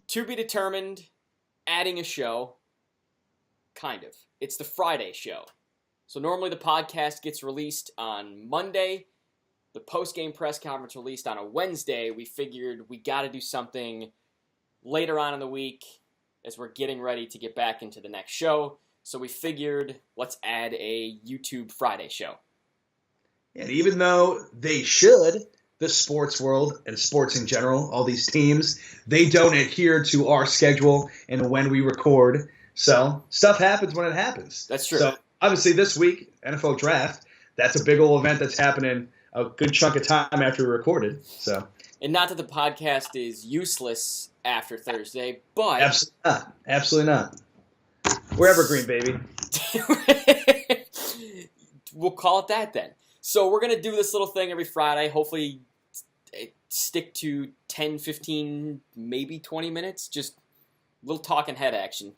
To be determined, adding a show. Kind of. It's the Friday show. So normally the podcast gets released on Monday. The post-game press conference released on a Wednesday. We figured we got to do something later on in the week as we're getting ready to get back into the next show. So we figured, let's add a YouTube Friday show. And even though they should, the sports world and sports in general, all these teams, they don't adhere to our schedule and when we record. So stuff happens when it happens. That's true. So obviously this week, NFL Draft, that's a big old event that's happening a good chunk of time after we recorded. So, and not that the podcast is useless after Thursday, but... Absolutely not. Absolutely not. We're evergreen, baby. We'll call it that then. So we're going to do this little thing every Friday. Hopefully stick to 10, 15, maybe 20 minutes. Just a little talking head action.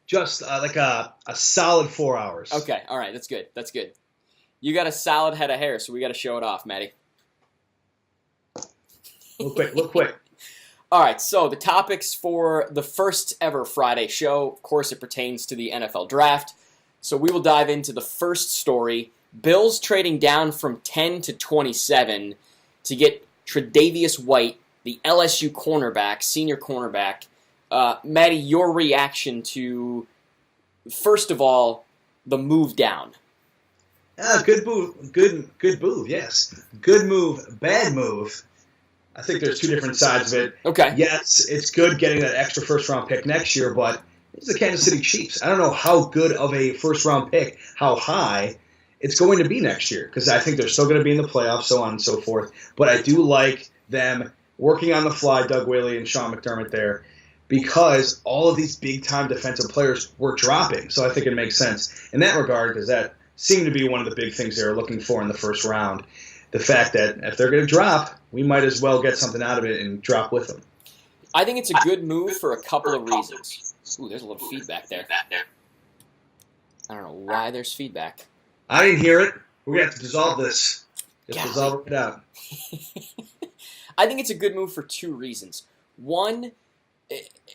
Just like a solid 4 hours. Okay, all right. That's good. That's good. You got a solid head of hair, so we got to show it off, Matty. Real quick. All right, so the topics for the first ever Friday show, of course, it pertains to the NFL Draft. So we will dive into the first story. Bills trading down from 10 to 27 to get Tre'Davious White, the LSU cornerback, senior cornerback. Matty, your reaction to, first of all, the move down. Good move. Good move, yes. Good move, bad move. I think there's two different sides of it. Okay. Yes, it's good getting that extra first-round pick next year, but it's the Kansas City Chiefs. I don't know how good of a first-round pick, how high it's going to be next year, because I think they're still going to be in the playoffs, so on and so forth. But I do like them working on the fly, Doug Whaley and Sean McDermott there, because all of these big-time defensive players were dropping. So I think it makes sense in that regard, because that seemed to be one of the big things they were looking for in the first round. The fact that if they're going to drop, we might as well get something out of it and drop with them. I think it's a good move for a couple of reasons. Ooh, there's a little feedback there. I don't know why there's feedback. I didn't hear it. We're going to have to dissolve this. Just dissolve it out. I think it's a good move for two reasons. One,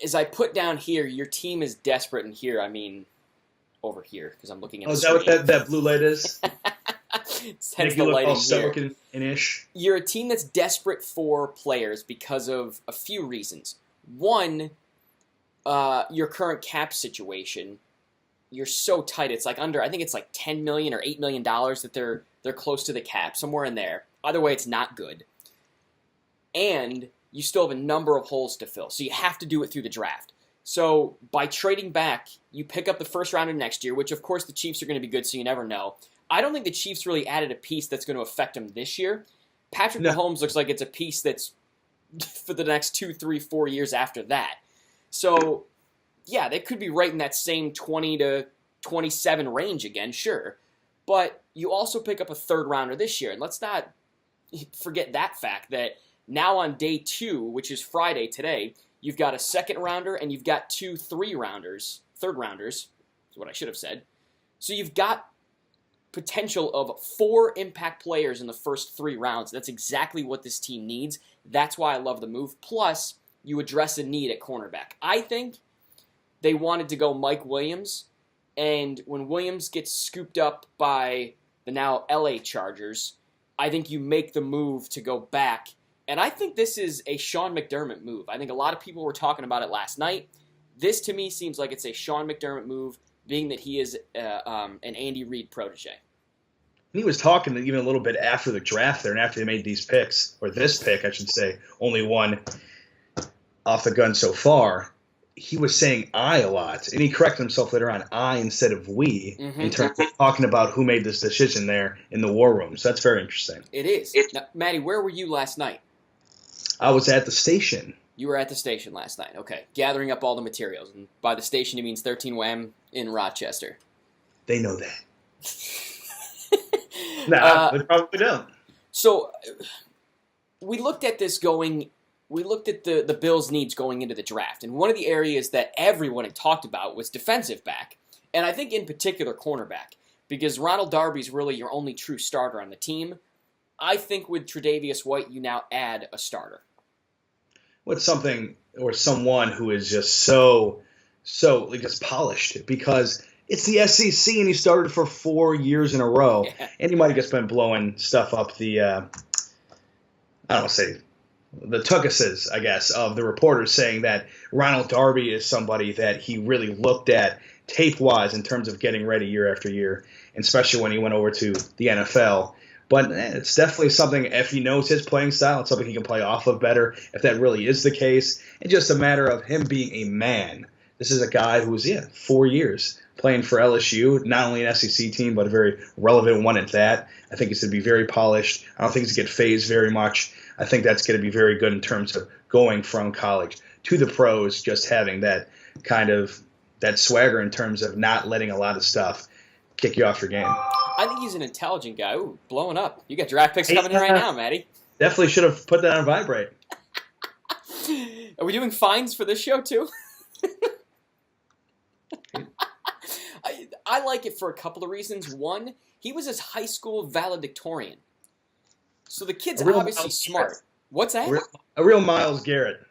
as I put down here, your team is desperate, and here, I mean over here, because I'm looking at the screen. Is that what that blue light is? Hence the lighting here. Ish. You're a team that's desperate for players because of a few reasons. One, your current cap situation. You're so tight. It's like I think it's like $10 million or $8 million that they're close to the cap, somewhere in there. Either way, it's not good. And you still have a number of holes to fill, so you have to do it through the draft. So by trading back, you pick up the first rounder next year, which of course the Chiefs are going to be good, so you never know. I don't think the Chiefs really added a piece that's going to affect them this year. Patrick Mahomes looks like it's a piece that's for the next 2, 3, 4 years after that. So, yeah, they could be right in that same 20 to 27 range again, sure. But you also pick up a third rounder this year. And let's not forget that fact that now on day 2, which is Friday today, you've got a second rounder and you've got 2 third rounders, is what I should have said. So you've got potential of 4 impact players in the first 3 rounds. That's exactly what this team needs. That's why I love the move. Plus, you address a need at cornerback. I think they wanted to go Mike Williams, and when Williams gets scooped up by the now LA Chargers, I think you make the move to go back. And I think this is a Sean McDermott move. I think a lot of people were talking about it last night. This, to me, seems like it's a Sean McDermott move, being that he is an Andy Reid protege. He was talking even a little bit after the draft there and after they made these picks, or this pick, I should say, only one off the gun so far. He was saying I a lot, and he corrected himself later on, I instead of we, in terms of talking about who made this decision there in the war room. So that's very interesting. It is. Now, Matty, where were you last night? I was at the station. You were at the station last night, okay. Gathering up all the materials. And by the station, he means 13 Wham in Rochester. They know that. Nah, they probably don't. So, we looked at this we looked at the Bills' needs going into the draft. And one of the areas that everyone had talked about was defensive back. And I think in particular cornerback. Because Ronald Darby's really your only true starter on the team. I think with Tre'Davious White, you now add a starter. What's something or someone who is just so like just polished, because it's the SEC and he started for 4 years in a row, and he might have just been blowing stuff up the I don't want to say the tuckuses, I guess, of the reporters saying that Ronald Darby is somebody that he really looked at tape-wise in terms of getting ready year after year, and especially when he went over to the NFL. But it's definitely something, if he knows his playing style, it's something he can play off of better, if that really is the case. It's just a matter of him being a man. This is a guy who was, 4 years playing for LSU, not only an SEC team, but a very relevant one at that. I think he's going to be very polished. I don't think he's going to get phased very much. I think that's going to be very good in terms of going from college to the pros, just having that kind of that swagger in terms of not letting a lot of stuff kick you off your game. I think he's an intelligent guy. Ooh, blowing up. You got draft picks coming in right now, Maddie. Definitely should have put that on vibrate. Are we doing fines for this show, too? I like it for a couple of reasons. One, he was his high school valedictorian. So the kid's obviously smart. What's that? A real Myles Garrett.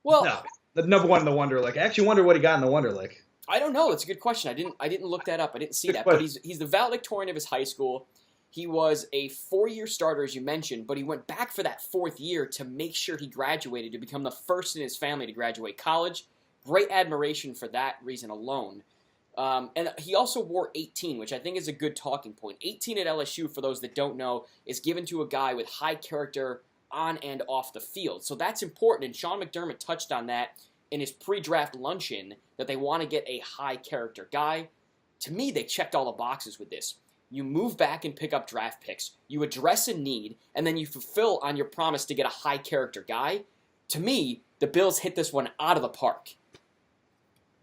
Well, no, the number one in the Wonder Lick. I actually wonder what he got in the Wonder Lick. I don't know. It's a good question. I didn't look that up. I didn't see that. But he's the valedictorian of his high school. He was a 4-year starter, as you mentioned, but he went back for that 4th year to make sure he graduated, to become the first in his family to graduate college. Great admiration for that reason alone. And he also wore 18, which I think is a good talking point. 18 at LSU, for those that don't know, is given to a guy with high character on and off the field. So that's important, and Sean McDermott touched on that in his pre-draft luncheon, that they want to get a high character guy. To me, they checked all the boxes with this. You move back and pick up draft picks, you address a need, and then you fulfill on your promise to get a high character guy. To me, the Bills hit this one out of the park.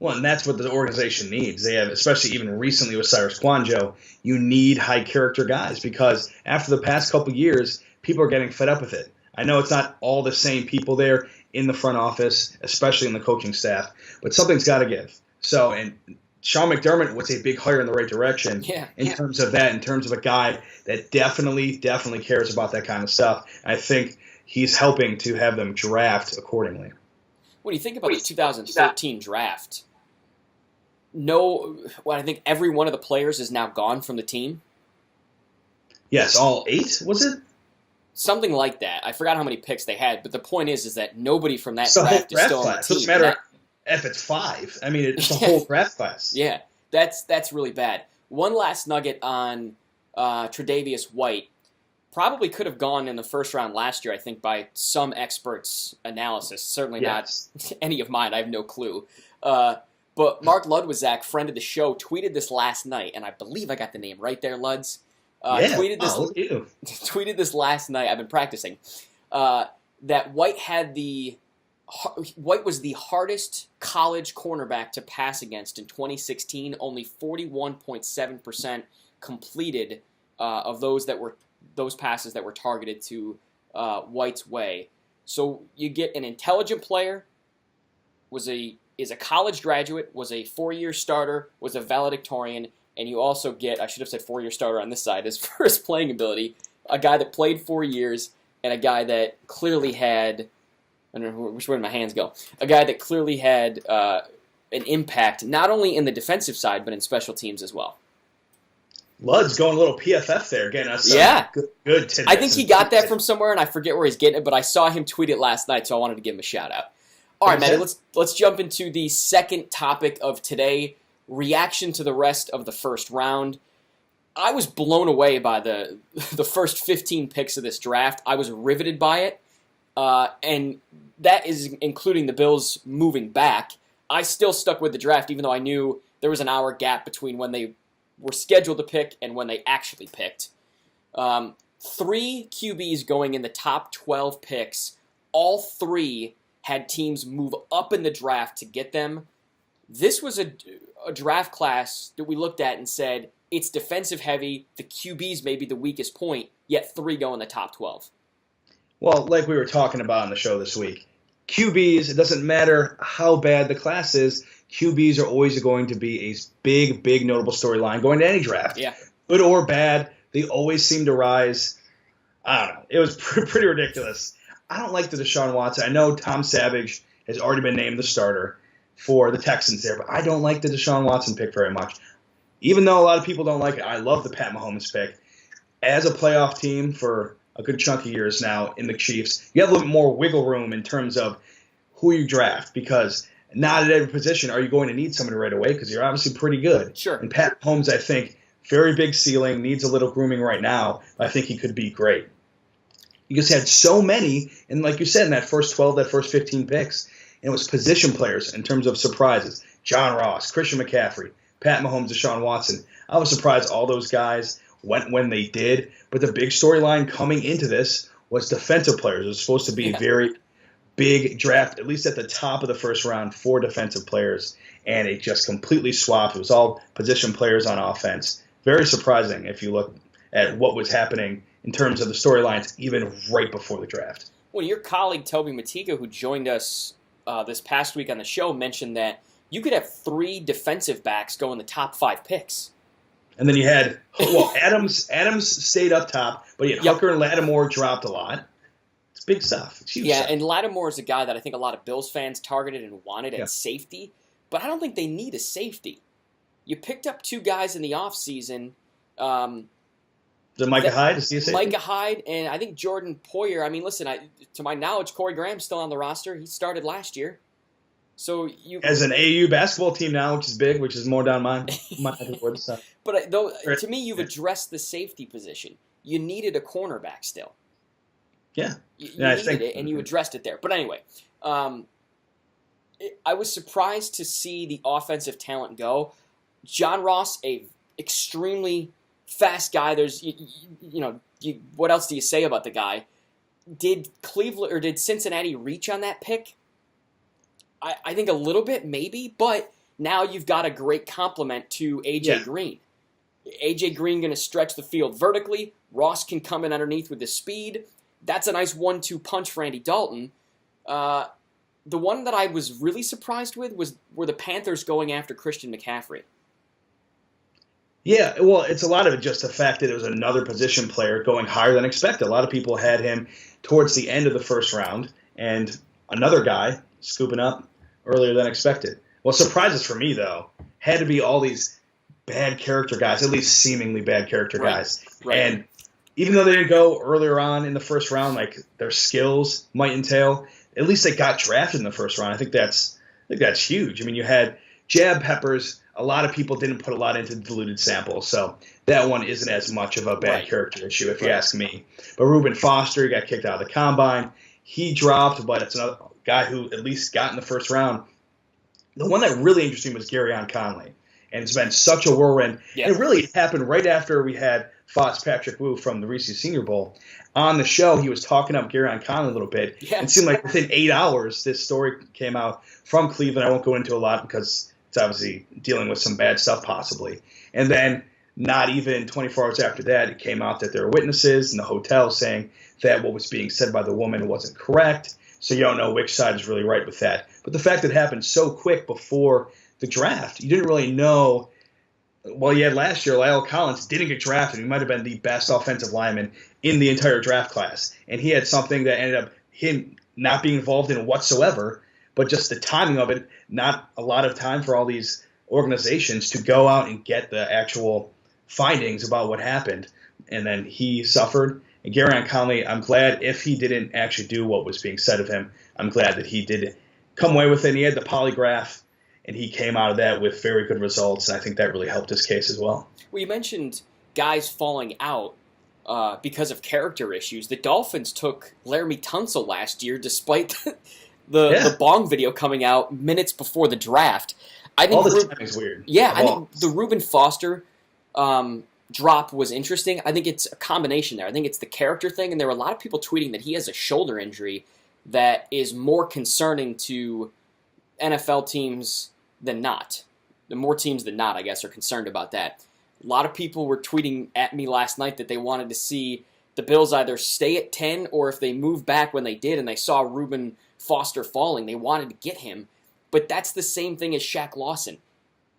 Well, and that's what the organization needs. They have, especially even recently with Cyrus Kouandjio, you need high-character guys, because after the past couple of years, people are getting fed up with it. I know it's not all the same people there in the front office, especially in the coaching staff, but something's got to give. So, and Sean McDermott was a big hire in the right direction in terms of that, in terms of a guy that definitely cares about that kind of stuff. And I think he's helping to have them draft accordingly. When you think about the 2013 draft, I think every one of the players is now gone from the team. Yes, all 8, was it? Something like that. I forgot how many picks they had, but the point is that nobody from that draft is still on the team. It doesn't matter if it's 5. I mean, it's the whole draft class. Yeah, that's really bad. One last nugget on Tre'Davious White. Probably could have gone in the first round last year, I think, by some experts' analysis. Certainly not any of mine. I have no clue. But Mark Ludwizak, friend of the show, tweeted this last night, and I believe I got the name right there, Luds. Tweeted this last night. I've been practicing. That White was the hardest college cornerback to pass against in 2016. Only 41.7% completed of those passes that were targeted to White's way. So you get an intelligent player, is a college graduate, was a 4-year starter, was a valedictorian, and you also get, I should have said 4-year starter on this side, as far as playing ability, a guy that played 4 years, and a guy that clearly had, I don't know which way my hands go, a guy that clearly had an impact, not only in the defensive side, but in special teams as well. Lud's going a little PFF there, getting us good tidbits. I think he got that from somewhere, and I forget where he's getting it, but I saw him tweet it last night, so I wanted to give him a shout-out. All right, Maddie, let's jump into the second topic of today, reaction to the rest of the first round. I was blown away by the first 15 picks of this draft. I was riveted by it, and that is including the Bills moving back. I still stuck with the draft, even though I knew there was an hour gap between when they were scheduled to pick and when they actually picked. 3 QBs going in the top 12 picks. All 3 had teams move up in the draft to get them. This was a draft class that we looked at and said, it's defensive heavy, the QBs may be the weakest point, yet 3 go in the top 12. Well, like we were talking about on the show this week, QBs, it doesn't matter how bad the class is, QBs are always going to be a big notable storyline going to any draft. Yeah. Good or bad, they always seem to rise. I don't know. It was pretty ridiculous. I don't like the Deshaun Watson. I know Tom Savage has already been named the starter for the Texans there. But I don't like the Deshaun Watson pick very much. Even though a lot of people don't like it, I love the Pat Mahomes pick. As a playoff team for a good chunk of years now in the Chiefs, you have a little bit more wiggle room in terms of who you draft, because not at every position are you going to need somebody right away, because you're obviously pretty good. Sure. And Pat Mahomes, I think, very big ceiling, needs a little grooming right now, but I think he could be great. You just had so many, and like you said, in that first 12, that first 15 picks, and it was position players in terms of surprises. John Ross, Christian McCaffrey, Pat Mahomes, Deshaun Watson. I was surprised all those guys went when they did, but the big storyline coming into this was defensive players. It was supposed to be a very big draft, at least at the top of the first round, for defensive players, and it just completely swapped. It was all position players on offense. Very surprising if you look at what was happening in terms of the storylines even right before the draft. Well, your colleague Toby Matika, who joined us this past week on the show, mentioned that you could have 3 defensive backs go in the top 5 picks. And then you had, Adams stayed up top, but you had Hooker and Lattimore dropped a lot. It's big stuff. It's huge stuff. And Lattimore is a guy that I think a lot of Bills fans targeted and wanted at safety, but I don't think they need a safety. You picked up 2 guys in the offseason. Is it Micah Hyde? Is he a safety? Micah Hyde, and I think Jordan Poyer. I mean, listen, to my knowledge, Corey Graham's still on the roster. He started last year. So you as an AAU basketball team now, which is big, which is more down my stuff. But to me, you've addressed the safety position. You needed a cornerback still. Yeah, you needed it, and you addressed it there. But anyway, I was surprised to see the offensive talent go. John Ross, a extremely fast guy. There's what else do you say about the guy? Did Cincinnati reach on that pick? I think a little bit, maybe, but now you've got a great complement to A.J. Green. A.J. Green going to stretch the field vertically. Ross can come in underneath with his speed. That's a nice 1-2 punch for Andy Dalton. The one that I was really surprised with were the Panthers going after Christian McCaffrey. Yeah, well, it's a lot of it just the fact that it was another position player going higher than expected. A lot of people had him towards the end of the first round, and another guy scooping up earlier than expected. What surprises for me, though, had to be all these bad character guys, at least seemingly bad character guys. Right. And even though they didn't go earlier on in the first round, like their skills might entail, at least they got drafted in the first round. I think that's huge. I mean, you had Jab Peppers. A lot of people didn't put a lot into diluted samples, so that one isn't as much of a bad character issue, if you ask me. But Reuben Foster got kicked out of the combine. He dropped, but it's another guy who at least got in the first round. The one that really interested me was Garyon Conley, and it's been such a whirlwind. Yeah. It really happened right after we had Patrick Wu from the Reese's Senior Bowl on the show. He was talking up Garyon Conley a little bit. Yeah. It seemed like within 8 hours, this story came out from Cleveland. I won't go into a lot because it's obviously dealing with some bad stuff possibly. And then not even 24 hours after that, it came out that there were witnesses in the hotel saying that what was being said by the woman wasn't correct. So you don't know which side is really right with that. But the fact that it happened so quick before the draft, you didn't really know. Well, you had last year, Lyle Collins didn't get drafted. He might have been the best offensive lineman in the entire draft class. And he had something that ended up him not being involved in whatsoever, but just the timing of it, not a lot of time for all these organizations to go out and get the actual findings about what happened. And then he suffered. And Garyon Conley, I'm glad if he didn't actually do what was being said of him, I'm glad that he did come away with it. And he had the polygraph, and he came out of that with very good results. And I think that really helped his case as well. Well, you mentioned guys falling out because of character issues. The Dolphins took Laramie Tunsil last year, despite the Bong video coming out minutes before the draft. I think all the timing is weird. Yeah, I think the Reuben Foster drop was interesting. I think it's a combination there. I think it's the character thing, and there were a lot of people tweeting that he has a shoulder injury that is more concerning to NFL teams than not. The more teams than not, I guess, are concerned about that. A lot of people were tweeting at me last night that they wanted to see the Bills either stay at 10 or if they moved back when they did and they saw Reuben Foster falling, they wanted to get him. But that's the same thing as Shaq Lawson.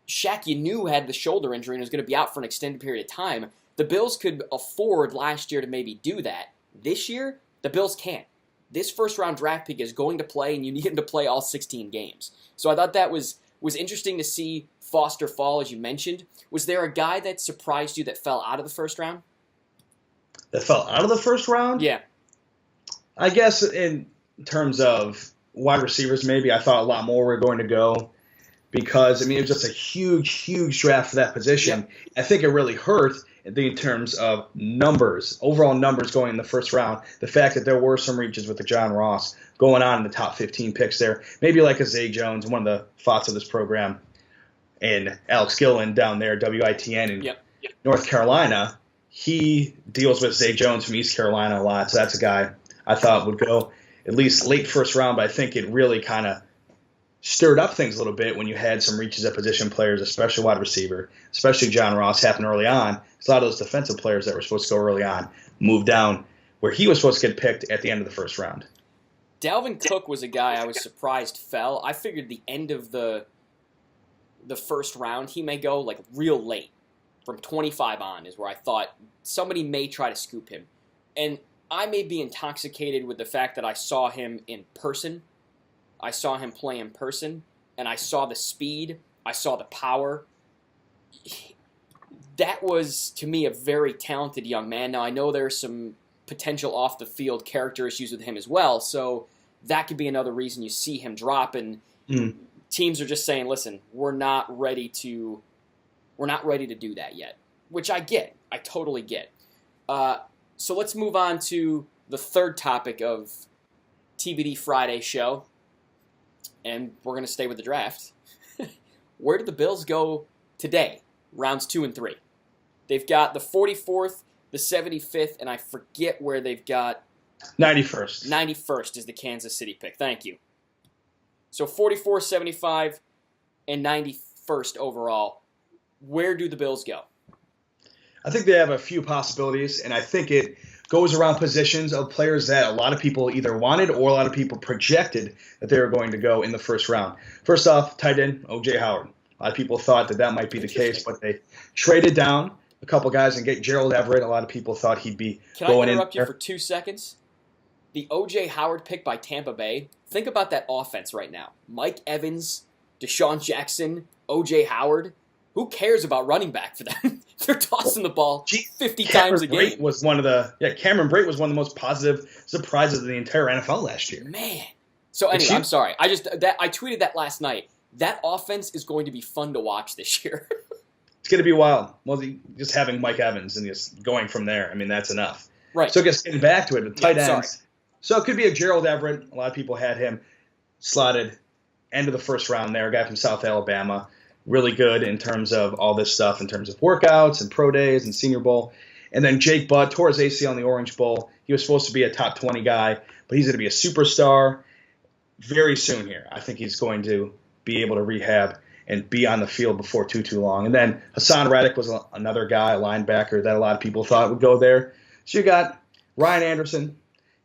Shaq, you knew, had the shoulder injury and was going to be out for an extended period of time. The Bills could afford last year to maybe do that. This year, the Bills can't. this first-round draft pick is going to play, and you need him to play all 16 games. So I thought that was interesting to see Foster fall, as you mentioned. Was there a guy that surprised you that fell out of the first round? That fell out of the first round? Yeah. I guess in terms of wide receivers, maybe I thought a lot more were going to go because, I mean, it was just a huge, huge draft for that position. Yeah. I think it really hurt in terms of numbers, overall numbers going in the first round. The fact that there were some reaches with the John Ross going on in the top 15 picks there. Maybe like a Zay Jones, one of the thoughts of this program, and Alex Gillen down there, WITN in North Carolina. He deals with Zay Jones from East Carolina a lot, so that's a guy I thought would go at least late first round, but I think it really kind of stirred up things a little bit when you had some reaches at position players, especially wide receiver, especially John Ross happen early on. A lot of those defensive players that were supposed to go early on moved down where he was supposed to get picked at the end of the first round. Dalvin Cook was a guy I was surprised fell. I figured the end of the first round he may go like real late. From 25 on is where I thought somebody may try to scoop him. And I may be intoxicated with the fact that I saw him in person. I saw him play in person, and I saw the speed. I saw the power. That was, to me, a very talented young man. Now, I know there's some potential off-the-field character issues with him as well, so that could be another reason you see him drop, and teams are just saying, listen, we're not ready to do that yet, which I get. I totally get. So let's move on to the third topic of TBD Friday show, and we're going to stay with the draft. Where did the Bills go today, rounds 2 and 3? They've got the 44th, the 75th, and I forget where they've got... 91st. 91st is the Kansas City pick. Thank you. So 44, 75, and 91st overall. Where do the Bills go? I think they have a few possibilities, and I think it goes around positions of players that a lot of people either wanted or a lot of people projected that they were going to go in the first round. First off, tight end, O.J. Howard. A lot of people thought that might be the case, but they traded down a couple guys and get Gerald Everett. A lot of people thought he'd be going in. Can I interrupt you for 2 seconds? The O.J. Howard pick by Tampa Bay, think about that offense right now. Mike Evans, Deshaun Jackson, O.J. Howard. Who cares about running back for them? They're tossing the ball 50 times a game. Cameron Brate was one of the most positive surprises of the entire NFL last year. Man. So anyway, I'm sorry. I tweeted that last night. That offense is going to be fun to watch this year. It's going to be wild. Well, just having Mike Evans and just going from there, I mean, that's enough. Right. So just getting back to it, the tight ends. Sorry. So it could be a Gerald Everett. A lot of people had him slotted end of the first round there, a guy from South Alabama. Really good in terms of all this stuff, in terms of workouts and pro days and Senior Bowl. And then Jake Butt tore his ACL in the Orange Bowl. He was supposed to be a top 20 guy, but he's going to be a superstar very soon here. I think he's going to be able to rehab and be on the field before too long. And then Hassan Reddick was another guy, a linebacker, that a lot of people thought would go there. So you got Ryan Anderson,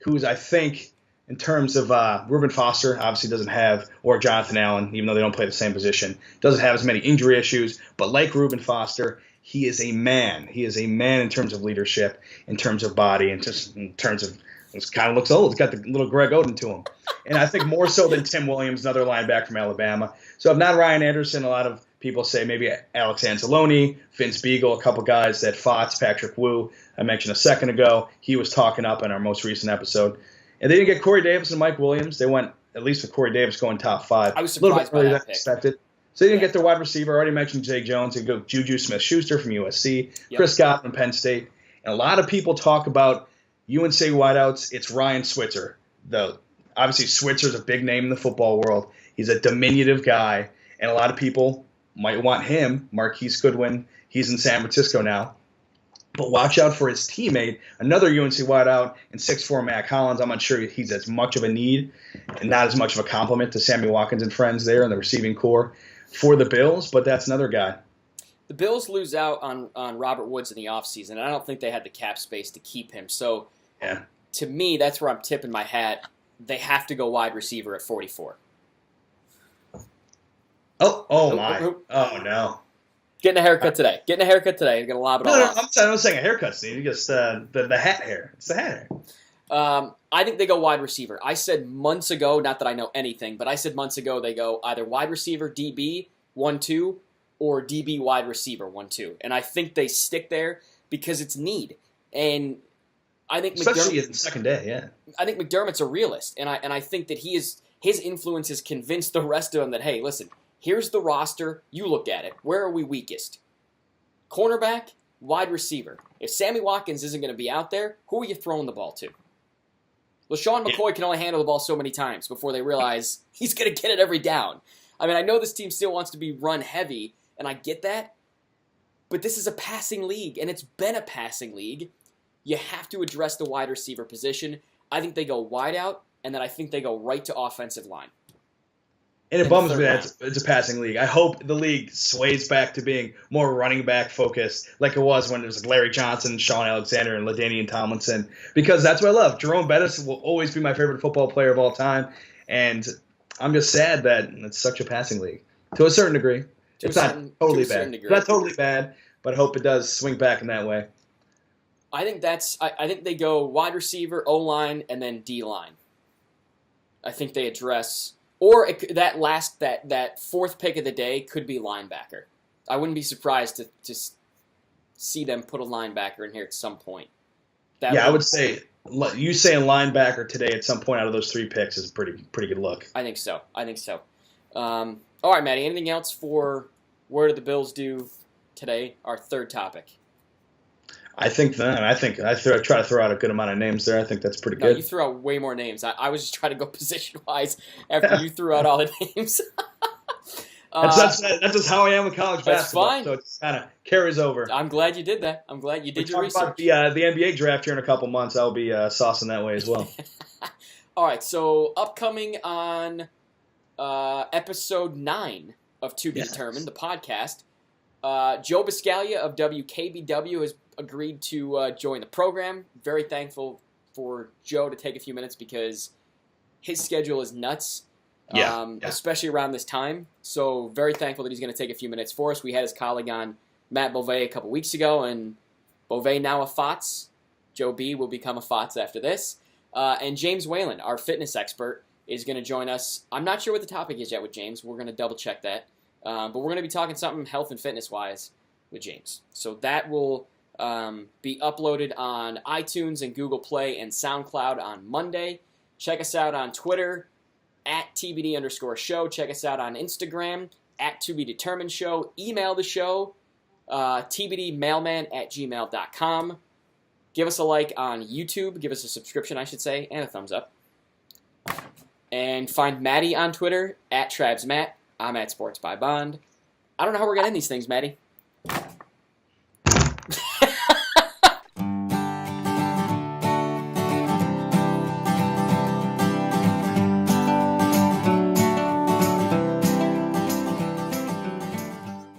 who's, I think, in terms of Reuben Foster, obviously doesn't have, or Jonathan Allen, even though they don't play the same position, doesn't have as many injury issues. But like Reuben Foster, he is a man. He is a man in terms of leadership, in terms of body, and just in terms of, it kind of looks old. He's got the little Greg Oden to him. And I think more so than Tim Williams, another linebacker from Alabama. So if not Ryan Anderson, a lot of people say maybe Alex Anzalone, Vince Beagle, a couple guys that fought, Patrick Wu, I mentioned a second ago. He was talking up in our most recent episode. And they didn't get Corey Davis and Mike Williams. They went, at least with Corey Davis, going top 5. I was surprised by that pick. Expected. So they didn't get their wide receiver. I already mentioned Zay Jones. They go Juju Smith-Schuster from USC, Chris Scott from Penn State. And a lot of people talk about UNC wideouts. It's Ryan Switzer. Obviously, Switzer's a big name in the football world. He's a diminutive guy. And a lot of people might want him, Marquise Goodwin. He's in San Francisco now. But watch out for his teammate, another UNC wideout, and 6'4" Mac Hollins. I'm not sure he's as much of a need and not as much of a compliment to Sammy Watkins and friends there in the receiving core for the Bills, but that's another guy. The Bills lose out on Robert Woods in the offseason, and I don't think they had the cap space to keep him. So to me, that's where I'm tipping my hat. They have to go wide receiver at 44. Oh my. Oh, no. Getting a haircut today. You're going to lob it all No, off. I'm not saying a haircut, Steve. Just the hat hair. It's the hat hair. I think they go wide receiver. I said months ago, not that I know anything, but I said months ago they go either wide receiver, DB, 1-2, or DB wide receiver, 1-2. And I think they stick there because it's need. And I think especially in the second day, yeah. I think McDermott's a realist, and I think that his influence has convinced the rest of them that, hey, listen, here's the roster. You look at it. Where are we weakest? Cornerback, wide receiver. If Sammy Watkins isn't going to be out there, who are you throwing the ball to? LaShawn McCoy can only handle the ball so many times before they realize he's going to get it every down. I mean, I know this team still wants to be run heavy, and I get that, but this is a passing league, and it's been a passing league. You have to address the wide receiver position. I think they go wide out, and then I think they go right to offensive line. And it bums me that it's a passing league. I hope the league sways back to being more running back focused, like it was when it was Larry Johnson, Sean Alexander, and LaDainian Tomlinson, because that's what I love. Jerome Bettis will always be my favorite football player of all time, and I'm just sad that it's such a passing league to a certain degree. It's not totally bad. It's not totally bad, but I hope it does swing back in that way. I think I think they go wide receiver, O-line, and then D-line. I think they address, or that fourth pick of the day could be linebacker. I wouldn't be surprised to see them put a linebacker in here at some point. I would say you saying linebacker today at some point out of those three picks is a pretty good look. I think so. All right, Maddie. Anything else for where did the Bills do today? Our third topic. I think I try to throw out a good amount of names there. I think that's pretty good. You threw out way more names. I was just trying to go position-wise after you threw out all the names. That's just how I am with college basketball. Fine. So it just kind of carries over. I'm glad you did that. I'm glad you did your research. About the NBA draft here in a couple months. I'll be saucing that way as well. All right, so upcoming on episode 9 of To Be Determined, the podcast, Joe Biscaglia of WKBW has agreed to join the program. Very thankful for Joe to take a few minutes because his schedule is nuts, especially around this time. So very thankful that he's going to take a few minutes for us. We had his colleague on, Matt Beauvais, a couple weeks ago, and Beauvais now a FOTS. Joe B will become a FOTS after this. And James Whalen, our fitness expert, is going to join us. I'm not sure what the topic is yet with James. We're going to double check that. But we're going to be talking something health and fitness-wise with James. So that will be uploaded on iTunes and Google Play and SoundCloud on Monday. Check us out on Twitter, at TBD_show. Check us out on Instagram, at To Be Determined Show. Email the show, tbdmailman@gmail.com. Give us a like on YouTube. Give us a subscription, I should say, and a thumbs up. And find Maddie on Twitter, at TrabsMatt. I'm at Sports by Bond. I don't know how we're going to end these things, Maddie.